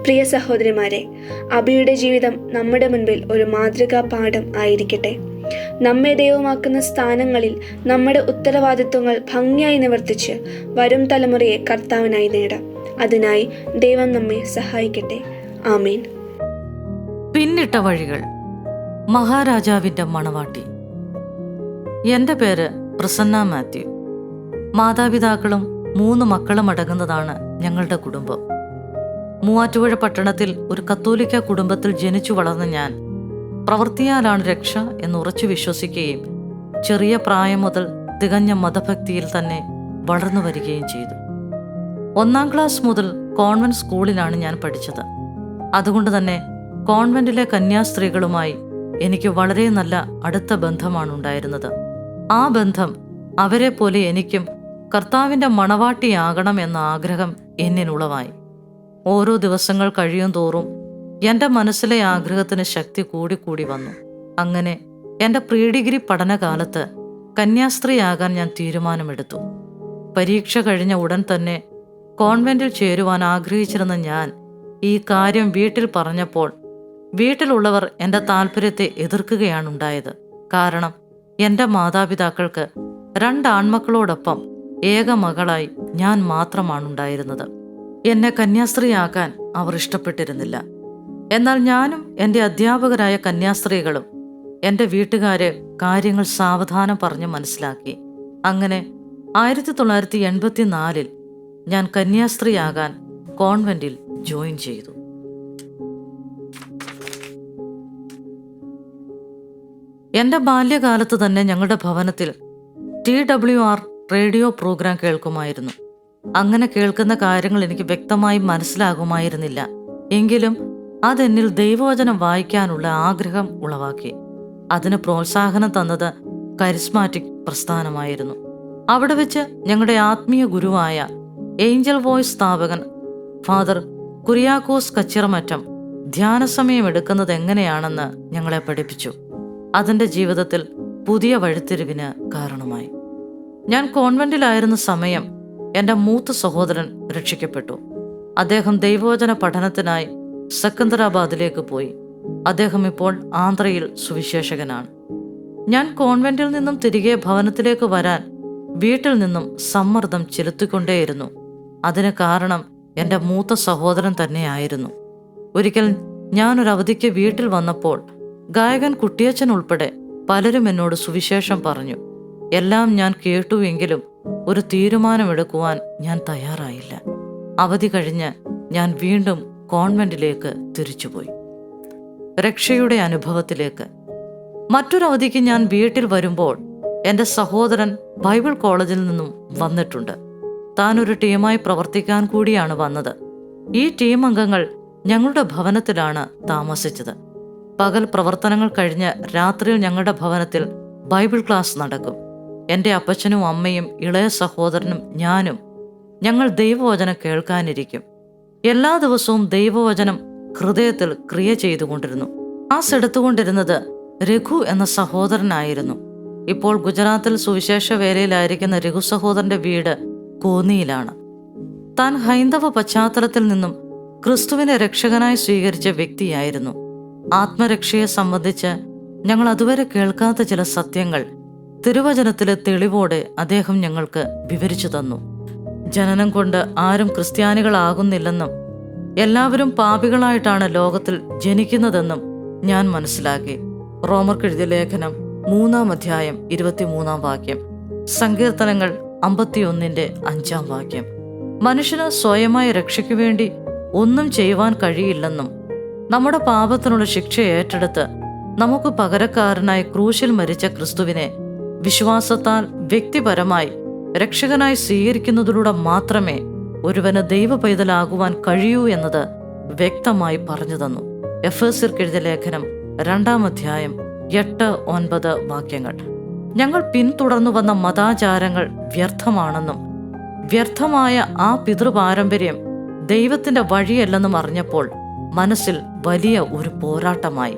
പ്രിയ സഹോദരിമാരെ, അബിയുടെ ജീവിതം നമ്മുടെ മുൻപിൽ ഒരു മാതൃകാ പാഠം ആയിരിക്കട്ടെ. നമ്മെ ദൈവമാക്കുന്ന സ്ഥാനങ്ങളിൽ നമ്മുടെ ഉത്തരവാദിത്വങ്ങൾ ഭംഗിയായി നിവർത്തിച്ച് വരും തലമുറയെ കർത്താവിനായി നേടാം. അതിനായി ദൈവം നമ്മെ സഹായിക്കട്ടെ. ആമേൻ.
പിന്നിട്ട വഴികൾ. മഹാരാജാവിൻ്റെ മണവാട്ടി. എൻ്റെ പേര് പ്രസന്ന മാത്യു. മാതാപിതാക്കളും 3 മക്കളും അടങ്ങുന്നതാണ് ഞങ്ങളുടെ കുടുംബം. മൂവാറ്റുപുഴ പട്ടണത്തിൽ ഒരു കത്തോലിക്ക കുടുംബത്തിൽ ജനിച്ചു വളർന്ന ഞാൻ പ്രവൃത്തിയാലാണ് രക്ഷ എന്ന് ഉറച്ചു വിശ്വസിക്കുകയും ചെറിയ പ്രായം മുതൽ തികഞ്ഞ മതഭക്തിയിൽ തന്നെ വളർന്നു വരികയും ചെയ്തു. 1-ാം ക്ലാസ് മുതൽ കോൺവെന്റ് സ്കൂളിലാണ് ഞാൻ പഠിച്ചത്. അതുകൊണ്ട് തന്നെ കോൺവെന്റിലെ കന്യാസ്ത്രീകളുമായി എനിക്ക് വളരെ നല്ല അടുത്ത ബന്ധമാണ് ഉണ്ടായിരുന്നത്. ആ ബന്ധം അവരെ പോലെ എനിക്കും കർത്താവിൻ്റെ മണവാട്ടിയാകണം എന്ന ആഗ്രഹം എന്നിനുളവായി. ഓരോ ദിവസങ്ങൾ കഴിയും തോറും എൻ്റെ മനസ്സിലെ ആഗ്രഹത്തിന് ശക്തി കൂടിക്കൂടി വന്നു. അങ്ങനെ എൻ്റെ പ്രീ ഡിഗ്രി പഠനകാലത്ത് കന്യാസ്ത്രീയാകാൻ ഞാൻ തീരുമാനമെടുത്തു. പരീക്ഷ കഴിഞ്ഞ ഉടൻ തന്നെ കോൺവെന്റിൽ ചേരുവാൻ ആഗ്രഹിച്ചിരുന്ന ഞാൻ ഈ കാര്യം വീട്ടിൽ പറഞ്ഞപ്പോൾ വീട്ടിലുള്ളവർ എൻ്റെ താല്പര്യത്തെ എതിർക്കുകയാണുണ്ടായത്. കാരണം എൻ്റെ മാതാപിതാക്കൾക്ക് 2 ആൺമക്കളോടൊപ്പം ഏക മകളായി ഞാൻ മാത്രമാണുണ്ടായിരുന്നത്. എന്നെ കന്യാസ്ത്രീയാക്കാൻ അവർ ഇഷ്ടപ്പെട്ടിരുന്നില്ല. എന്നാൽ ഞാനും എൻ്റെ അധ്യാപകരായ കന്യാസ്ത്രീകളും എൻ്റെ വീട്ടുകാരെ കാര്യങ്ങൾ സാവധാനം പറഞ്ഞ് മനസ്സിലാക്കി. അങ്ങനെ 1984 ഞാൻ കന്യാസ്ത്രീയാകാൻ കോൺവെന്റിൽ ജോയിൻ ചെയ്തു. എൻ്റെ ബാല്യകാലത്ത് തന്നെ ഞങ്ങളുടെ ഭവനത്തിൽ TWR റേഡിയോ പ്രോഗ്രാം കേൾക്കുമായിരുന്നു. അങ്ങനെ കേൾക്കുന്ന കാര്യങ്ങൾ എനിക്ക് വ്യക്തമായി മനസ്സിലാകുമായിരുന്നില്ല. എങ്കിലും അതെന്നിൽ ദൈവവചനം വായിക്കാനുള്ള ആഗ്രഹം ഉളവാക്കി. അതിന് പ്രോത്സാഹനം തന്നത് കരിസ്മാറ്റിക് പ്രസ്ഥാനമായിരുന്നു. അവിടെ വെച്ച് ഞങ്ങളുടെ ആത്മീയ ഗുരുവായ ഏഞ്ചൽ വോയ്സ് സ്ഥാപകൻ ഫാദർ കുര്യാക്കോസ് കച്ചിറമറ്റം ധ്യാനസമയം എടുക്കുന്നത് എങ്ങനെയാണെന്ന് ഞങ്ങളെ പഠിപ്പിച്ചു. അതെൻ്റെ ജീവിതത്തിൽ പുതിയ വഴിത്തിരിവിന് കാരണമായി. ഞാൻ കോൺവെന്റിലായിരുന്ന സമയം എൻ്റെ മൂത്ത സഹോദരൻ രക്ഷിക്കപ്പെട്ടു. അദ്ദേഹം ദൈവവചന പഠനത്തിനായി സെക്കന്ദരാബാദിലേക്ക് പോയി. അദ്ദേഹം ഇപ്പോൾ ആന്ധ്രയിൽ സുവിശേഷകനാണ്. ഞാൻ കോൺവെന്റിൽ നിന്നും തിരികെ ഭവനത്തിലേക്ക് വരാൻ വീട്ടിൽ നിന്നും സമ്മർദ്ദം ചെലുത്തിക്കൊണ്ടേയിരുന്നു. അതിന് കാരണം എൻ്റെ മൂത്ത സഹോദരൻ തന്നെയായിരുന്നു. ഒരിക്കൽ ഞാനൊരവധിക്ക് വീട്ടിൽ വന്നപ്പോൾ ഗായകൻ കുട്ടിയച്ചൻ ഉൾപ്പെടെ പലരും എന്നോട് സുവിശേഷം പറഞ്ഞു. എല്ലാം ഞാൻ കേട്ടുവെങ്കിലും ഒരു തീരുമാനമെടുക്കുവാൻ ഞാൻ തയ്യാറായില്ല. അവധി കഴിഞ്ഞ് ഞാൻ വീണ്ടും കോൺവെന്റിലേക്ക് തിരിച്ചുപോയി. രക്ഷയുടെ അനുഭവത്തിലേക്ക്. മറ്റൊരവധിക്ക് ഞാൻ വീട്ടിൽ വരുമ്പോൾ എൻ്റെ സഹോദരൻ ബൈബിൾ കോളേജിൽ നിന്നും വന്നിട്ടുണ്ട്. താൻ ഒരു ടീമായി പ്രവർത്തിക്കാൻ കൂടിയാണ് വന്നത്. ഈ ടീം അംഗങ്ങൾ ഞങ്ങളുടെ ഭവനത്തിലാണ് താമസിച്ചത്. പകൽ പ്രവർത്തനങ്ങൾ കഴിഞ്ഞ് രാത്രിയിൽ ഞങ്ങളുടെ ഭവനത്തിൽ ബൈബിൾ ക്ലാസ് നടക്കും. എൻ്റെ അപ്പച്ചനും അമ്മയും ഇളയ സഹോദരനും ഞാനും ഞങ്ങൾ ദൈവവചനം കേൾക്കാനിരിക്കും. എല്ലാ ദിവസവും ദൈവവചനം ഹൃദയത്തിൽ ക്രിയ ചെയ്തുകൊണ്ടിരുന്നു. ക്ലാസ് എടുത്തുകൊണ്ടിരുന്നത് രഘു എന്ന സഹോദരനായിരുന്നു. ഇപ്പോൾ ഗുജറാത്തിൽ സുവിശേഷ വേലയിലായിരിക്കുന്ന രഘു സഹോദരന്റെ വീട് കോന്നിയിലാണ്. താൻ ഹൈന്ദവ പശ്ചാത്തലത്തിൽ നിന്നും ക്രിസ്തുവിനെ രക്ഷകനായി സ്വീകരിച്ച വ്യക്തിയായിരുന്നു. ആത്മരക്ഷയെ സംബന്ധിച്ച് ഞങ്ങൾ അതുവരെ കേൾക്കാത്ത ചില സത്യങ്ങൾ തിരുവചനത്തിലെ തെളിവോടെ അദ്ദേഹം ഞങ്ങൾക്ക് വിവരിച്ചു തന്നു. ജനനം കൊണ്ട് ആരും ക്രിസ്ത്യാനികളാകുന്നില്ലെന്നും എല്ലാവരും പാപികളായിട്ടാണ് ലോകത്തിൽ ജനിക്കുന്നതെന്നും ഞാൻ മനസ്സിലാക്കി. റോമർക്കെഴുതിയ ലേഖനം 3-ാം അധ്യായം 23-ാം വാക്യം, സങ്കീർത്തനങ്ങൾ 51-5-ാം വാക്യം. മനുഷ്യന് സ്വയമായ രക്ഷയ്ക്കു വേണ്ടി ഒന്നും ചെയ്യുവാൻ കഴിയില്ലെന്നും നമ്മുടെ പാപത്തിനുള്ള ശിക്ഷ ഏറ്റെടുത്ത് നമുക്ക് പകരക്കാരനായി ക്രൂശിൽ മരിച്ച ക്രിസ്തുവിനെ വിശ്വാസത്താൽ വ്യക്തിപരമായി രക്ഷകനായി സ്വീകരിക്കുന്നതിലൂടെ മാത്രമേ ഒരുവന് ദൈവ പൈതലാകുവാൻ കഴിയൂ എന്നത് വ്യക്തമായി പറഞ്ഞു തന്നു. എഫേസ്യർക്കെഴുതിയ ലേഖനം 2-ാം അധ്യായം 8-9 വാക്യങ്ങൾ. ഞങ്ങൾ പിന്തുടർന്നു വന്ന മതാചാരങ്ങൾ വ്യർത്ഥമാണെന്നും വ്യർത്ഥമായ ആ പിതൃപാരമ്പര്യം ദൈവത്തിന്റെ വഴിയല്ലെന്നും അറിഞ്ഞപ്പോൾ മനസ്സിൽ വലിയ ഒരു പോരാട്ടമായി.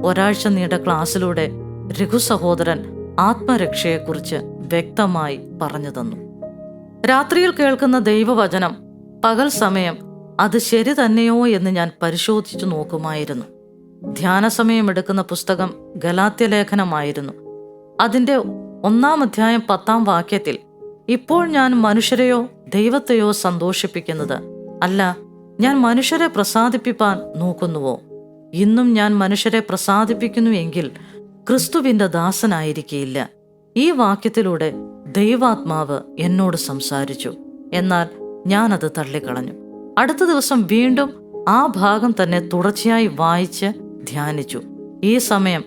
ഒരാഴ്ച നീണ്ട ക്ലാസ്സിലൂടെ രഘു സഹോദരൻ ആത്മരക്ഷയെക്കുറിച്ച് വ്യക്തമായി പറഞ്ഞു തന്നു. രാത്രിയിൽ കേൾക്കുന്ന ദൈവവചനം പകൽ സമയം അത് ശരി തന്നെയോ എന്ന് ഞാൻ പരിശോധിച്ചു നോക്കുമായിരുന്നു. ധ്യാനസമയം എടുക്കുന്ന പുസ്തകം ഗലാത്യ ലേഖനമായിരുന്നു. അതിൻ്റെ 1-ാം അധ്യായം 10-ാം വാക്യത്തിൽ, ഇപ്പോൾ ഞാൻ മനുഷ്യരെയോ ദൈവത്തെയോ സന്തോഷിപ്പിക്കുന്നത് അല്ല, ഞാൻ മനുഷ്യരെ പ്രസാദിപ്പിപ്പാൻ നോക്കുന്നുവോ? ഇന്നും ഞാൻ മനുഷ്യരെ പ്രസാദിപ്പിക്കുന്നുവെങ്കിൽ ക്രിസ്തുവിന്റെ ദാസനായിരിക്കില്ല. ഈ വാക്യത്തിലൂടെ ദൈവാത്മാവ് എന്നോട് സംസാരിച്ചു. എന്നാൽ ഞാനത് തള്ളിക്കളഞ്ഞു. അടുത്ത ദിവസം വീണ്ടും ആ ഭാഗം തന്നെ തുടർച്ചയായി വായിച്ച് ധ്യാനിച്ചു. ഈ സമയം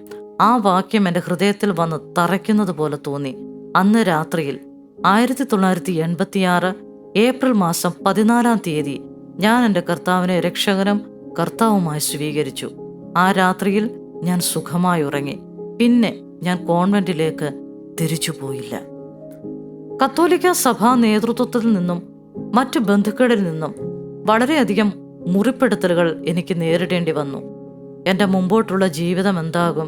ആ വാക്യം എൻ്റെ ഹൃദയത്തിൽ വന്ന് തറയ്ക്കുന്നത് പോലെ തോന്നി. അന്ന് രാത്രിയിൽ 1986 ഏപ്രിൽ മാസം 14-ാം തീയതി ഞാൻ എൻ്റെ കർത്താവിനെ രക്ഷകനും കർത്താവുമായി സ്വീകരിച്ചു. ആ രാത്രിയിൽ ഞാൻ സുഖമായി ഉറങ്ങി. പിന്നെ ഞാൻ കോൺവെന്റിലേക്ക് തിരിച്ചുപോയില്ല. കത്തോലിക്ക സഭാ നേതൃത്വത്തിൽ നിന്നും മറ്റു ബന്ധുക്കളിൽ നിന്നും വളരെയധികം മുറിപ്പെടുത്തലുകൾ എനിക്ക് നേരിടേണ്ടി വന്നു. എൻ്റെ മുമ്പോട്ടുള്ള ജീവിതം എന്താകും?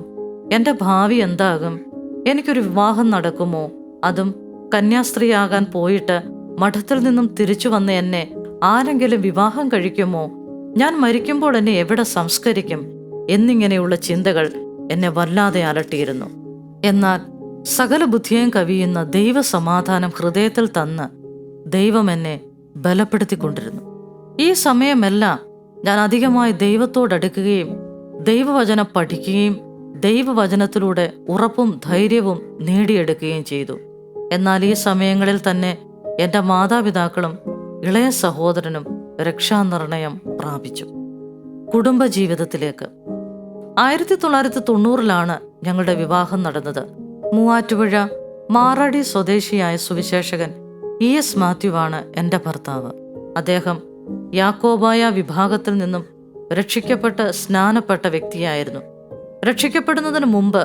എൻ്റെ ഭാവി എന്താകും? എനിക്കൊരു വിവാഹം നടക്കുമോ? അതും കന്യാസ്ത്രീയാകാൻ പോയിട്ട് മഠത്തിൽ നിന്നും തിരിച്ചു വന്ന എന്നെ ആരെങ്കിലും വിവാഹം കഴിക്കുമോ? ഞാൻ മരിക്കുമ്പോൾ എന്നെ എവിടെ സംസ്കരിക്കും? എന്നിങ്ങനെയുള്ള ചിന്തകൾ എന്നെ വല്ലാതെ അലട്ടിയിരുന്നു. എന്നാൽ സകല ബുദ്ധിയും കവിയുന്ന ദൈവസമാധാനം ഹൃദയത്തിൽ തന്ന് ദൈവം എന്നെ ബലപ്പെടുത്തിക്കൊണ്ടിരുന്നു. ഈ സമയമെല്ലാം ഞാൻ അധികമായി ദൈവത്തോടടുക്കുകയും ദൈവവചനം പഠിക്കുകയും ദൈവവചനത്തിലൂടെ ഉറപ്പും ധൈര്യവും നേടിയെടുക്കുകയും ചെയ്തു. എന്നാൽ ഈ സമയങ്ങളിൽ തന്നെ എൻ്റെ മാതാപിതാക്കളും ഇളയ സഹോദരനും രക്ഷാനിർണയം പ്രാപിച്ചു. കുടുംബജീവിതത്തിലേക്ക് 1990-ലാണ് ഞങ്ങളുടെ വിവാഹം നടന്നത്. മൂവാറ്റുപുഴ മാറാടി സ്വദേശിയായ സുവിശേഷകൻ ES മാത്യുവാണ് എൻ്റെ ഭർത്താവ്. അദ്ദേഹം യാക്കോബായ വിഭാഗത്തിൽ നിന്നും രക്ഷിക്കപ്പെട്ട് സ്നാനപ്പെട്ട വ്യക്തിയായിരുന്നു. രക്ഷിക്കപ്പെടുന്നതിന് മുമ്പ്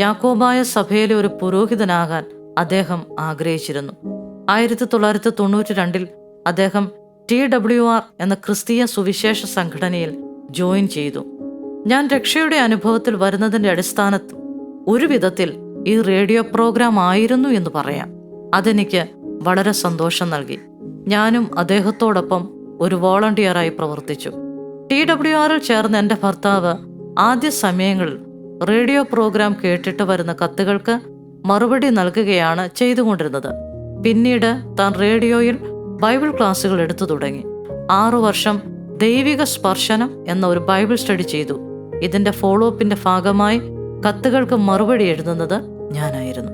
യാക്കോബായ സഭയിലെ ഒരു പുരോഹിതനാകാൻ അദ്ദേഹം ആഗ്രഹിച്ചിരുന്നു. 1992 അദ്ദേഹം TWR എന്ന ക്രിസ്തീയ സുവിശേഷ സംഘടനയിൽ ജോയിൻ ചെയ്തു. ഞാൻ രക്ഷയുടെ അനുഭവത്തിൽ വരുന്നതിൻ്റെ അടിസ്ഥാനത്തിൽ ഒരു വിധത്തിൽ ഈ റേഡിയോ പ്രോഗ്രാം ആയിരുന്നു എന്ന് പറയാം. അതെനിക്ക് വളരെ സന്തോഷം നൽകി. ഞാനും അദ്ദേഹത്തോടൊപ്പം ഒരു വോളണ്ടിയറായി പ്രവർത്തിച്ചു. TWRൽ ചേർന്ന എൻ്റെ ഭർത്താവ് ആദ്യ സമയങ്ങളിൽ റേഡിയോ പ്രോഗ്രാം കേട്ടിട്ട് വരുന്ന കത്തുകൾക്ക് മറുപടി നൽകുകയാണ് ചെയ്തുകൊണ്ടിരുന്നത്. പിന്നീട് താൻ റേഡിയോയിൽ ബൈബിൾ ക്ലാസ്സുകൾ എടുത്തു തുടങ്ങി. 6 വർഷം ദൈവിക സ്പർശനം എന്ന ഒരു ബൈബിൾ സ്റ്റഡി ചെയ്തു. ഇതിൻ്റെ ഫോളോപ്പിൻ്റെ ഭാഗമായി കത്തുകൾക്ക് മറുപടി എഴുതുന്നത് ഞാനായിരുന്നു.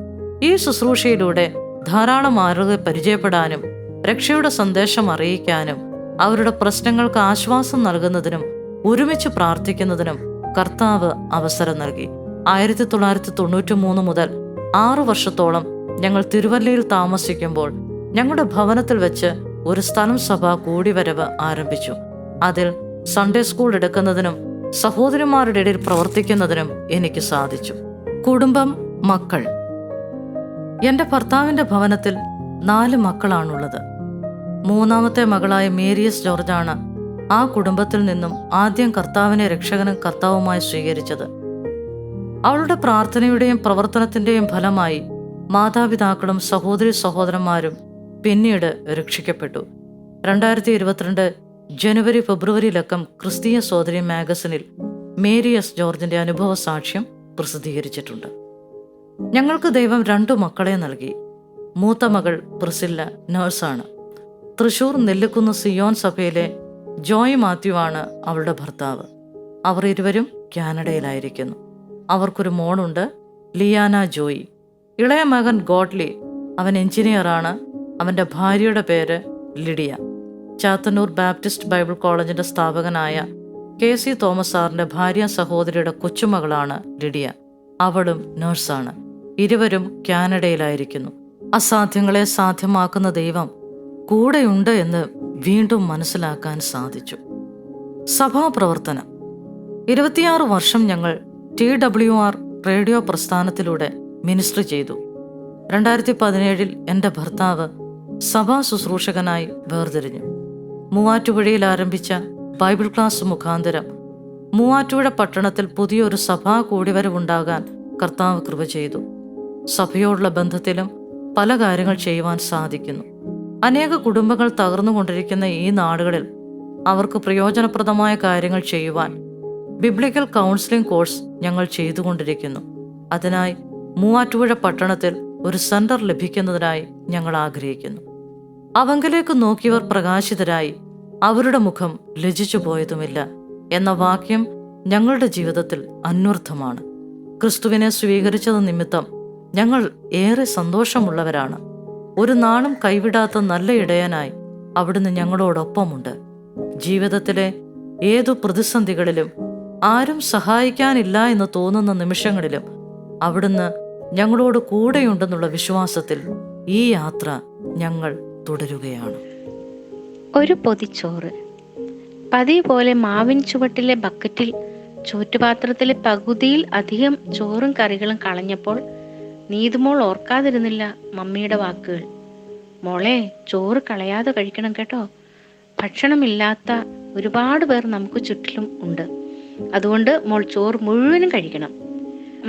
ഈ ശുശ്രൂഷയിലൂടെ ധാരാളം ആളുകളെ പരിചയപ്പെടാനും രക്ഷയുടെ സന്ദേശം അറിയിക്കാനും അവരുടെ പ്രശ്നങ്ങൾക്ക് ആശ്വാസം നൽകുന്നതിനും ഒരുമിച്ച് പ്രാർത്ഥിക്കുന്നതിനും കർത്താവ് അവസരം നൽകി. 1993 മുതൽ 6 വർഷത്തോളം ഞങ്ങൾ തിരുവല്ലയിൽ താമസിക്കുമ്പോൾ ഞങ്ങളുടെ ഭവനത്തിൽ വെച്ച് ഒരു സ്ഥലം സഭ കൂടിവരവ് ആരംഭിച്ചു. അതിൽ സൺഡേ സ്കൂൾ എടുക്കുന്നതിനും സഹോദരിമാരുടെ ഇടയിൽ പ്രവർത്തിക്കുന്നതിനും എനിക്ക് സാധിച്ചു. കുടുംബം, മക്കൾ. എൻ്റെ ഭർത്താവിൻ്റെ ഭവനത്തിൽ 4 മക്കളാണുള്ളത്. 3ാമത്തെ മകളായ മേരിയസ് ജോർജാണ് ആ കുടുംബത്തിൽ നിന്നും ആദ്യം കർത്താവിനെ രക്ഷകനും കർത്താവുമായി സ്വീകരിച്ചത്. അവളുടെ പ്രാർത്ഥനയുടെയും പ്രവർത്തനത്തിൻ്റെയും ഫലമായി മാതാപിതാക്കളും സഹോദരി സഹോദരന്മാരും പിന്നീട് രക്ഷിക്കപ്പെട്ടു. 2022 ജനുവരി ഫെബ്രുവരിയിലക്കം ക്രിസ്തീയ സോദരി മാഗസിനിൽ മേരിയസ് ജോർജിൻ്റെ അനുഭവ സാക്ഷ്യം പ്രസിദ്ധീകരിച്ചിട്ടുണ്ട്. ഞങ്ങൾക്ക് ദൈവം 2 മക്കളെ നൽകി. മൂത്ത മകൾ പ്രിസില്ല നേഴ്സാണ്. തൃശൂർ നെല്ലിക്കുന്ന് സിയോൻ സഭയിലെ ജോയ് മാത്യുവാണ് അവളുടെ ഭർത്താവ്. അവർ ഇരുവരും കാനഡയിലായിരിക്കുന്നു. അവർക്കൊരു മോളുണ്ട്, ലിയാന ജോയി. ഇളയ മകൻ ഗോഡ്ലി, അവൻ എഞ്ചിനീയറാണ്. അവൻ്റെ ഭാര്യയുടെ പേര് ലിഡിയ. ചാത്തന്നൂർ ബാപ്റ്റിസ്റ്റ് ബൈബിൾ കോളേജിൻ്റെ സ്ഥാപകനായ KC തോമസ് സാറിൻ്റെ ഭാര്യ സഹോദരിയുടെ കൊച്ചുമകളാണ് ലിഡിയ. അവളും നേഴ്സാണ്. ഇരുവരും കാനഡയിലായിരിക്കുന്നു. അസാധ്യങ്ങളെ സാധ്യമാക്കുന്ന ദൈവം കൂടെയുണ്ട് എന്ന് വീണ്ടും മനസ്സിലാക്കാൻ സാധിച്ചു. സഭാപ്രവർത്തനം. 26 വർഷം ഞങ്ങൾ TWR റേഡിയോ പ്രസ്ഥാനത്തിലൂടെ മിനിസ്ട്രി ചെയ്തു. 2017 എൻ്റെ ഭർത്താവ് സഭാ ശുശ്രൂഷകനായി വേർതിരിഞ്ഞു. മൂവാറ്റുപുഴയിൽ ആരംഭിച്ച ബൈബിൾ ക്ലാസ് മുഖാന്തരം മൂവാറ്റുപുഴ പട്ടണത്തിൽ പുതിയൊരു സഭാ കൂടിവരവുണ്ടാകാൻ കർത്താവ് കൃപ ചെയ്തു. സഭയോടുള്ള ബന്ധത്തിലും പല കാര്യങ്ങൾ ചെയ്യുവാൻ സാധിക്കുന്നു. അനേക കുടുംബങ്ങൾ തകർന്നുകൊണ്ടിരിക്കുന്ന ഈ നാടുകളിൽ അവർക്ക് പ്രയോജനപ്രദമായ കാര്യങ്ങൾ ചെയ്യുവാൻ ബിബ്ലിക്കൽ കൗൺസിലിംഗ് കോഴ്സ് ഞങ്ങൾ ചെയ്തുകൊണ്ടിരിക്കുന്നു. അതിനായി മൂവാറ്റുപുഴ പട്ടണത്തിൽ ഒരു സെന്റർ ലഭിക്കുന്നതിനായി ഞങ്ങൾ ആഗ്രഹിക്കുന്നു. അവങ്കിലേക്ക് നോക്കിയവർ പ്രകാശിതരായി, അവരുടെ മുഖം ലജ്ജിച്ചു പോയതുമില്ല എന്ന വാക്യം ഞങ്ങളുടെ ജീവിതത്തിൽ അന്വർത്ഥമാണ്. ക്രിസ്തുവിനെ സ്വീകരിച്ചത് നിമിത്തം ഞങ്ങൾ ഏറെ സന്തോഷമുള്ളവരാണ്. ഒരു നാളും കൈവിടാത്ത നല്ല ഇടയനായി അവിടുന്ന് ഞങ്ങളോടൊപ്പമുണ്ട്. ജീവിതത്തിലെ ഏതു പ്രതിസന്ധികളിലും ആരും സഹായിക്കാനില്ല എന്ന് തോന്നുന്ന നിമിഷങ്ങളിലും അവിടുന്ന് ഞങ്ങളോട് കൂടെയുണ്ടെന്നുള്ള വിശ്വാസത്തിൽ ഈ യാത്ര ഞങ്ങൾ തുടരുകയാണ്.
ഒരു പൊതിച്ചോറ്. പതിവ് പോലെ മാവിൻ ചുവട്ടിലെ ബക്കറ്റിൽ ചോറ്റുപാത്രത്തിലെ പകുതിയിൽ അധികം ചോറും കറികളും കളഞ്ഞപ്പോൾ നീതുമോൾ ഓർക്കാതിരുന്നില്ല മമ്മിയുടെ വാക്കുകൾ. മോളെ, ചോറ് കളയാതെ കഴിക്കണം കേട്ടോ. ഭക്ഷണമില്ലാത്ത ഒരുപാട് പേർ നമുക്ക് ചുറ്റിലും ഉണ്ട്. അതുകൊണ്ട് മോൾ ചോറ് മുഴുവനും കഴിക്കണം.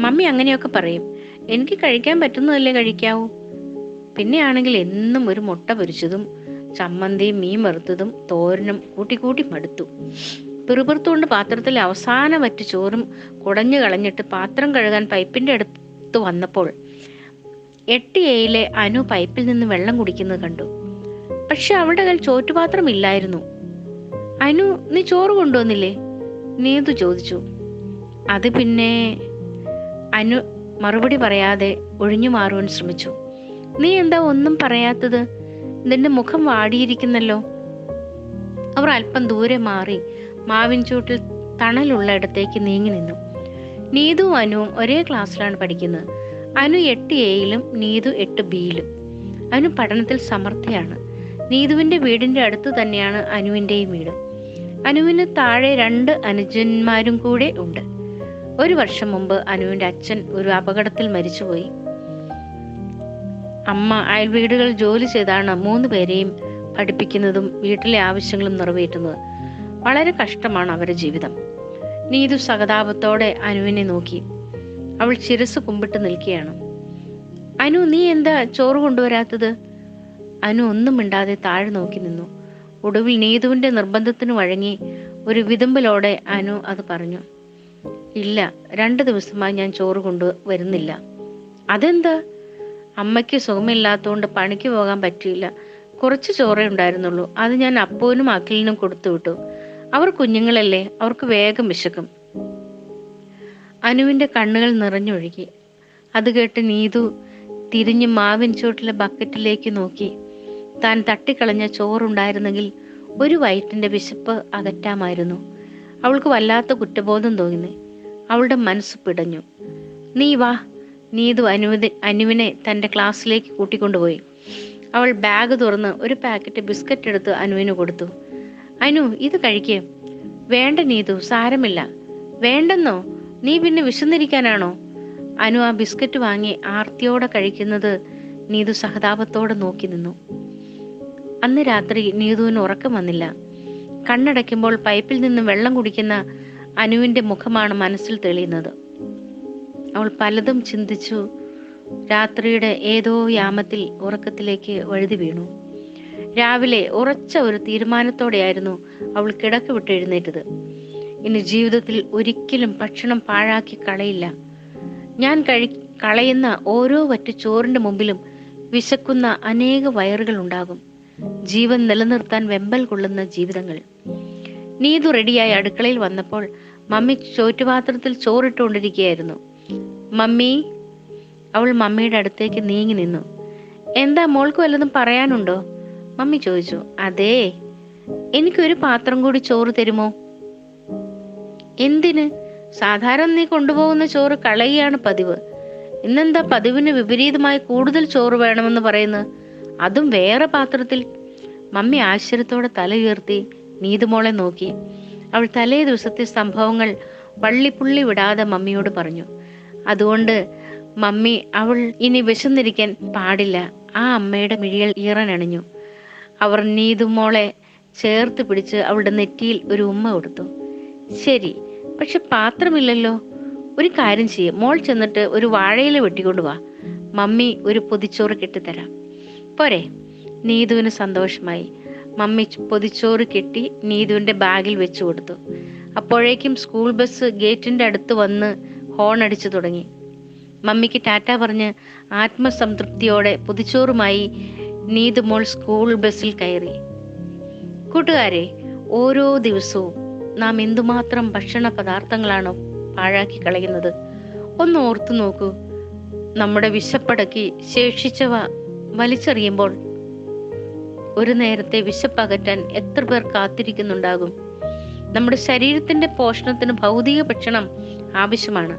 മമ്മി അങ്ങനെയൊക്കെ പറയും. എനിക്ക് കഴിക്കാൻ പറ്റുന്നതല്ലേ കഴിക്കാവൂ. പിന്നെയാണെങ്കിൽ എന്നും ഒരു മുട്ട പൊരിച്ചതും ചമ്മന്തിയും മീൻ വറുത്തതും തോരനും കൂട്ടി മടുത്തു. പിറുപിറുത്തുകൊണ്ട് പാത്രത്തിലെ അവസാന വറ്റ് ചോറും കുടഞ്ഞു കളഞ്ഞിട്ട് പാത്രം കഴുകാൻ പൈപ്പിന്റെ അടുത്ത് വന്നപ്പോൾ 8A അനു പൈപ്പിൽ നിന്ന് വെള്ളം കുടിക്കുന്നത് കണ്ടു. പക്ഷെ അവളുടെ കയ്യിൽ ചോറ്റുപാത്രം ഇല്ലായിരുന്നു. അനു, നീ ചോറ് കൊണ്ടുവന്നില്ലേ? നീതു ചോദിച്ചു. അത് പിന്നെ. അനു മറുപടി പറയാതെ ഒഴിഞ്ഞു മാറുവാൻ ശ്രമിച്ചു. നീ എന്താ ഒന്നും പറയാത്തത്? നിന്റെ മുഖം വാടിയിരിക്കുന്നല്ലോ. അവർ അല്പം ദൂരെ മാറി മാവിൻ ചൂട്ടിൽ തണലുള്ള ഇടത്തേക്ക് നീങ്ങി നിന്നു. നീതുവും അനുവും ഒരേ ക്ലാസ്സിലാണ് പഠിക്കുന്നത്. Anu 8A Neethu 8B. അനു പഠനത്തിൽ സമർത്ഥയാണ്. നീതുവിന്റെ വീടിന്റെ അടുത്ത് തന്നെയാണ് അനുവിന്റെയും വീട്. അനുവിന് താഴെ 2 അനുജന്മാരും കൂടെ ഉണ്ട്. ഒരു വർഷം മുമ്പ് അനുവിന്റെ അച്ഛൻ ഒരു അപകടത്തിൽ മരിച്ചുപോയി. അമ്മ അയൽവീടുകളിൽ ജോലി ചെയ്താണ് 3 പേരെയും പഠിപ്പിക്കുന്നതും വീട്ടിലെ ആവശ്യങ്ങളും നിറവേറ്റുന്നത്. വളരെ കഷ്ടമാണ് അവരുടെ ജീവിതം. നീതു സഹതാപത്തോടെ അനുവിനെ നോക്കി. അവൾ ശിരസ് കുമ്പിട്ട് നിൽക്കുകയാണ്. അനു, നീ എന്താ ചോറ് കൊണ്ടുവരാത്തത്? അനു ഒന്നും മിണ്ടാതെ താഴെ നോക്കി നിന്നു. ഒടുവിൽ നീതുവിന്റെ നിർബന്ധത്തിന് വഴങ്ങി ഒരു വിതുമ്പലോടെ അനു അത് പറഞ്ഞു. ഇല്ല, 2 ദിവസമായി ഞാൻ ചോറ് കൊണ്ടുവരുന്നില്ല. അതെന്താ? അമ്മയ്ക്ക് സുഖമില്ലാത്തതുകൊണ്ട് പണിക്ക് പോകാൻ പറ്റിയില്ല. കുറച്ച് ചോറേ ഉണ്ടായിരുന്നുള്ളൂ. അത് ഞാൻ അപ്പൂനും അഖിലിനും കൊടുത്തു വിട്ടു. അവർ കുഞ്ഞുങ്ങളല്ലേ, അവർക്ക് വേഗം വിശക്കും. അനുവിന്റെ കണ്ണുകൾ നിറഞ്ഞൊഴുകി. അത് കേട്ട് നീതു തിരിഞ്ഞ് മാവിൻ ചുവട്ടിലെ ബക്കറ്റിലേക്ക് നോക്കി. താൻ തട്ടിക്കളഞ്ഞ ചോറുണ്ടായിരുന്നെങ്കിൽ ഒരു വയറ്റിന്റെ വിശപ്പ് അകറ്റാമായിരുന്നു. അവൾക്ക് വല്ലാത്ത കുറ്റബോധം തോന്നി. അവളുടെ മനസ്സ് പിടഞ്ഞു. നീ വാ. നീതു അനുവിനെ തന്റെ ക്ലാസ്സിലേക്ക് കൂട്ടിക്കൊണ്ടുപോയി. അവൾ ബാഗ് തുറന്ന് ഒരു പാക്കറ്റ് ബിസ്ക്കറ്റ് എടുത്ത് അനുവിന് കൊടുത്തു. അനു, ഇത് കഴിക്കേ. വേണ്ട നീതു, സാരമില്ല. വേണ്ടെന്നോ? നീ പിന്നെ വിശന്നിരിക്കാനാണോ? അനു ആ ബിസ്ക്കറ്റ് വാങ്ങി ആർത്തിയോടെ കഴിക്കുന്നത് നീതു സഹതാപത്തോടെ നോക്കി നിന്നു. അന്ന് രാത്രി നീതുവിന് ഉറക്കം വന്നില്ല. കണ്ണടയ്ക്കുമ്പോൾ പൈപ്പിൽ നിന്ന് വെള്ളം കുടിക്കുന്ന അനുവിന്റെ മുഖമാണ് മനസ്സിൽ തെളിയുന്നത്. അവൾ പലതും ചിന്തിച്ചു. രാത്രിയുടെ ഏതോ യാമത്തിൽ ഉറക്കത്തിലേക്ക് വഴുതി വീണു. രാവിലെ ഉറച്ച ഒരു തീരുമാനത്തോടെയായിരുന്നു അവൾ കിടക്ക വിട്ട് എഴുന്നേറ്റത്. ഇനി ജീവിതത്തിൽ ഒരിക്കലും ഭക്ഷണം പാഴാക്കി കളയില്ല. ഞാൻ കളയുന്ന ഓരോ വറ്റു ചോറിന്റെ മുമ്പിലും വിശക്കുന്ന അനേക വയറുകൾ ഉണ്ടാകും. ജീവൻ നിലനിർത്താൻ വെമ്പൽ കൊള്ളുന്ന ജീവിതങ്ങൾ. നീതു റെഡിയായി അടുക്കളയിൽ വന്നപ്പോൾ മമ്മി ചോറ്റുപാത്രത്തിൽ ചോറിട്ടുകൊണ്ടിരിക്കുകയായിരുന്നു. മമ്മി. അവൾ മമ്മിയുടെ അടുത്തേക്ക് നീങ്ങി നിന്നു. എന്താ, മോൾക്ക് വല്ലതും പറയാനുണ്ടോ? മമ്മി ചോദിച്ചു. അതേ, എനിക്കൊരു പാത്രം കൂടി ചോറ് തരുമോ? എന്തിന്? സാധാരണ നീ കൊണ്ടുപോകുന്ന ചോറ് കളയുകയാണ് പതിവ്. ഇന്നെന്താ പതിവിന് വിപരീതമായി കൂടുതൽ ചോറ് വേണമെന്ന് പറയുന്നത്? അതും വേറെ പാത്രത്തിൽ. മമ്മി ആശ്ചര്യത്തോടെ തല ഉയർത്തി നീതുമോളെ നോക്കി. അവൾ തലേ ദിവസത്തെ സംഭവങ്ങൾ വള്ളിപ്പുള്ളി വിടാതെ മമ്മിയോട് പറഞ്ഞു. അതുകൊണ്ട് മമ്മി, അവൾ ഇനി വിശന്നിരിക്കാൻ പാടില്ല. ആ അമ്മയുടെ മിഴികൾ ഈറനണിഞ്ഞു. അവർ നീതുമോളെ ചേർത്ത് പിടിച്ച് അവളുടെ നെറ്റിയിൽ ഒരു ഉമ്മ കൊടുത്തു. ശരി, പക്ഷെ പാത്രമില്ലല്ലോ. ഒരു കാര്യം ചെയ്യും, മോൾ ചെന്നിട്ട് ഒരു വാഴയില വെട്ടിക്കൊണ്ടുവാ. മമ്മി ഒരു പൊതിച്ചോറ് കെട്ടിത്തരാം. പോരെ? നീതുവിന് സന്തോഷമായി. മമ്മി പൊതിച്ചോറ് കെട്ടി നീതുവിന്റെ ബാഗിൽ വെച്ചു കൊടുത്തു. അപ്പോഴേക്കും സ്കൂൾ ബസ് ഗേറ്റിന്റെ അടുത്ത് വന്ന് ഹോൺ അടിച്ചു തുടങ്ങി. മമ്മിക്ക് ടാറ്റ പറഞ്ഞ് ആത്മസംതൃപ്തിയോടെ പൊതിച്ചോറുമായി നീതുമോൾ സ്കൂൾ ബസ്സിൽ കയറി. കൂട്ടുകാരെ, ഓരോ ദിവസവും നാം എന്തുമാത്രം ഭക്ഷണ പദാർത്ഥങ്ങളാണോ പാഴാക്കി കളയുന്നത്? ഒന്ന് ഓർത്തു നോക്കൂ. നമ്മുടെ വിശപ്പടക്കി ശേഷിച്ചവ വലിച്ചെറിയുമ്പോൾ ഒരു നേരത്തെ വിശപ്പകറ്റാൻ എത്ര പേർ കാത്തിരിക്കുന്നുണ്ടാകും? നമ്മുടെ ശരീരത്തിന്റെ പോഷണത്തിന് ഭൗതിക ഭക്ഷണം ആവശ്യമാണ്.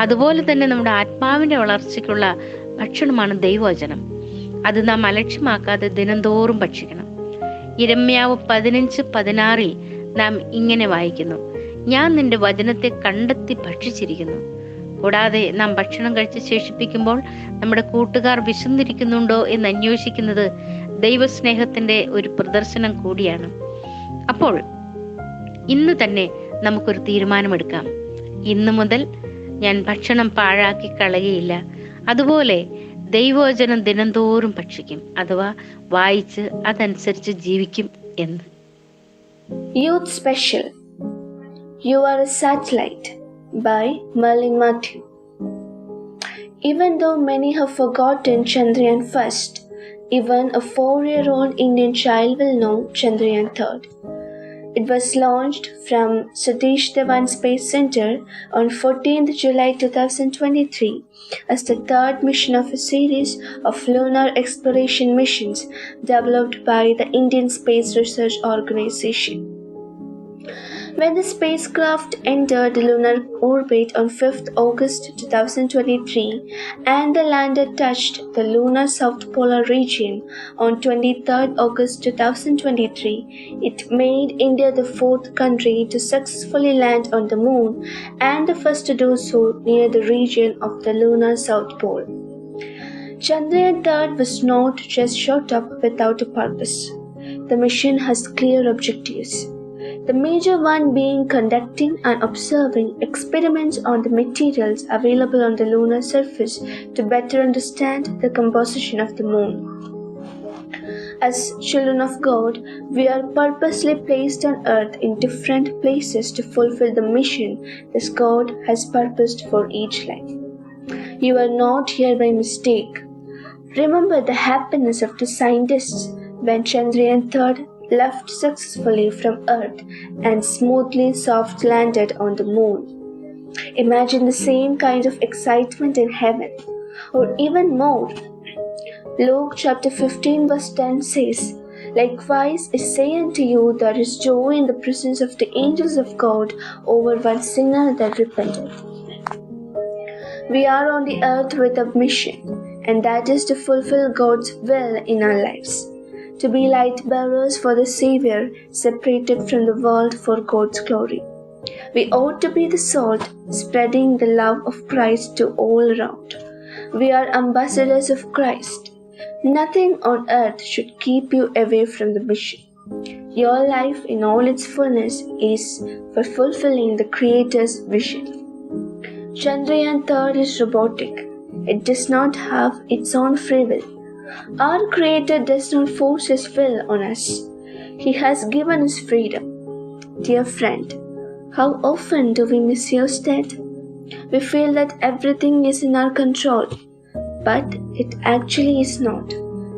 അതുപോലെ തന്നെ നമ്മുടെ ആത്മാവിന്റെ വളർച്ചയ്ക്കുള്ള ഭക്ഷണമാണ് ദൈവവചനം. അത് നാം അലക്ഷ്യമാക്കാതെ ദിനംതോറും ഭക്ഷിക്കണം. യിരെമ്യാവ് 15:16 നാം ഇങ്ങനെ വായിക്കുന്നു: ഞാൻ നിന്റെ വചനത്തെ കണ്ടെത്തി ഭക്ഷിച്ചിരിക്കുന്നു. കൂടാതെ നാം ഭക്ഷണം കഴിച്ച് ശേഷിപ്പിക്കുമ്പോൾ നമ്മുടെ കൂട്ടുകാർ വിശന്നിരിക്കുന്നുണ്ടോ എന്ന് അന്വേഷിക്കുന്നത് ദൈവസ്നേഹത്തിന്റെ ഒരു പ്രദർശനം കൂടിയാണ്. അപ്പോൾ ഇന്ന് തന്നെ നമുക്കൊരു തീരുമാനമെടുക്കാം. ഇന്നു മുതൽ ഞാൻ ഭക്ഷണം പാഴാക്കി കളയുകയില്ല. അതുപോലെ ദൈവവചനം ദിനംതോറും ഭക്ഷിക്കും, അഥവാ വായിച്ച് അതനുസരിച്ച് ജീവിക്കും എന്ന്.
Youth Special You Are a Satellite by Merlin Matthew. Even though many have forgotten Chandrayaan first, even a 4-year-old Indian child will know Chandrayaan third. It was launched from Satish Dhawan Space Center on 14th July 2023 as the third mission of a series of lunar exploration missions developed by the Indian Space Research Organization. When the spacecraft entered the lunar orbit on 5th August 2023 and the lander touched the lunar south polar region on 23rd August 2023, it made India the fourth country to successfully land on the moon and the first to do so near the region of the lunar south pole. Chandrayaan third was not just shot up without a purpose. The mission has clear objectives. The major one being conducting and observing experiments on the materials available on the lunar surface to better understand the composition of the moon. As children of God, we are purposely placed on earth in different places to fulfill the mission that God has purposed for each life. You are not here by mistake. Remember the happiness of the scientists when Chandrayaan third left successfully from Earth and smoothly soft landed on the moon. Imagine the same kind of excitement in heaven, or even more. Luke chapter 15 verse 10 says, "Likewise I say unto you, there is joy in the presence of the angels of God over one sinner that repenteth." We are on the earth with a mission, and that is to fulfill God's will in our lives. To be light bearers for the Savior, separated from the world for God's glory. We ought to be the salt, spreading the love of Christ to all around. We are ambassadors of Christ. Nothing on earth should keep you away from the mission. Your life in all its fullness is for fulfilling the Creator's vision. Chandrayaan third is robotic. It does not have its own free will. Our Creator does not force His will on us. He has given us freedom. Dear friend, how often do we misuse that? We feel that everything is in our control, but it actually is not,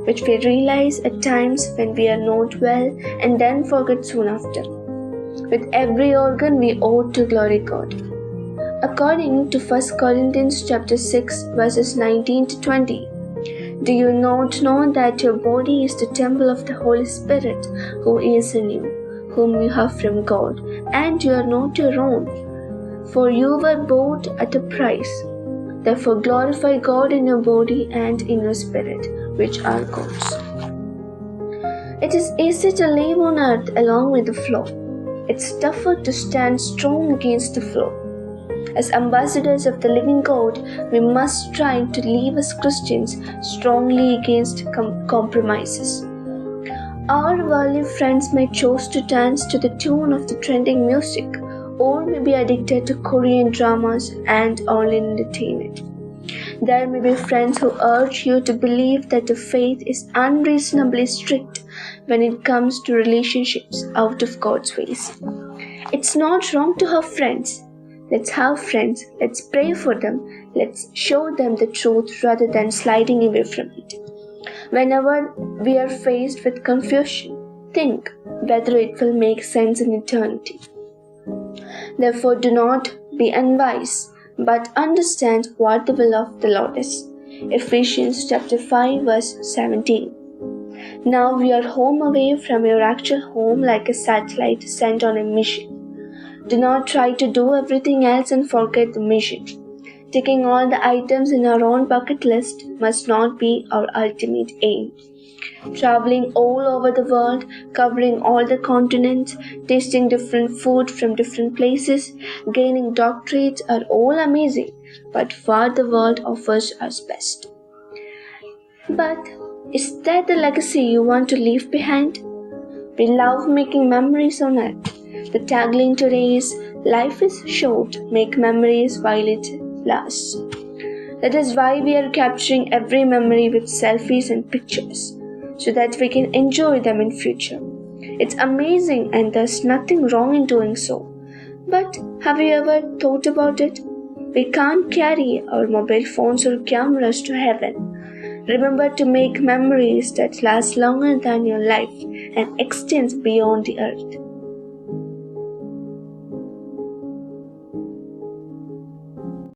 which we realize at times when we are not well and then forget soon after. With every organ we ought to glory God. According to 1 Corinthians chapter 6 verses 19 to 20, do you not know that your body is the temple of the Holy Spirit who is in you, whom you have from God, and you are not your own? For you were bought at a price. Therefore glorify God in your body and in your spirit, which are God's. It is easy to live on earth along with the flow. It's tougher to stand strong against the flow. As ambassadors of the living God, we must strive to live as Christians strongly against compromises. Our worldly friends may choose to dance to the tune of the trending music, or may be addicted to Korean dramas and online entertainment. There may be friends who urge you to believe that the faith is unreasonably strict when it comes to relationships out of God's ways. It's not wrong to have friends. Let's have friends, let's pray for them, let's show them the truth rather than sliding away from it. Whenever we are faced with confusion, think whether it will make sense in eternity. Therefore do not be unwise, but understand what the will of the Lord is. Ephesians chapter 5 verse 17. Now we are home away from your actual home like a satellite sent on a mission. Do not try to do everything else and forget the mission. Ticking all the items in our own bucket list must not be our ultimate aim. Traveling all over the world, covering all the continents, tasting different food from different places, gaining doctorates are all amazing, but what the world offers us best. But is that the legacy you want to leave behind? We love making memories on Earth. The tagline today is, "Life is short, make memories while it lasts." That is why we are capturing every memory with selfies and pictures, so that we can enjoy them in future. It's amazing and there's nothing wrong in doing so. But have you ever thought about it? We can't carry our mobile phones or cameras to heaven. Remember to make memories that last longer than your life and extend beyond the earth.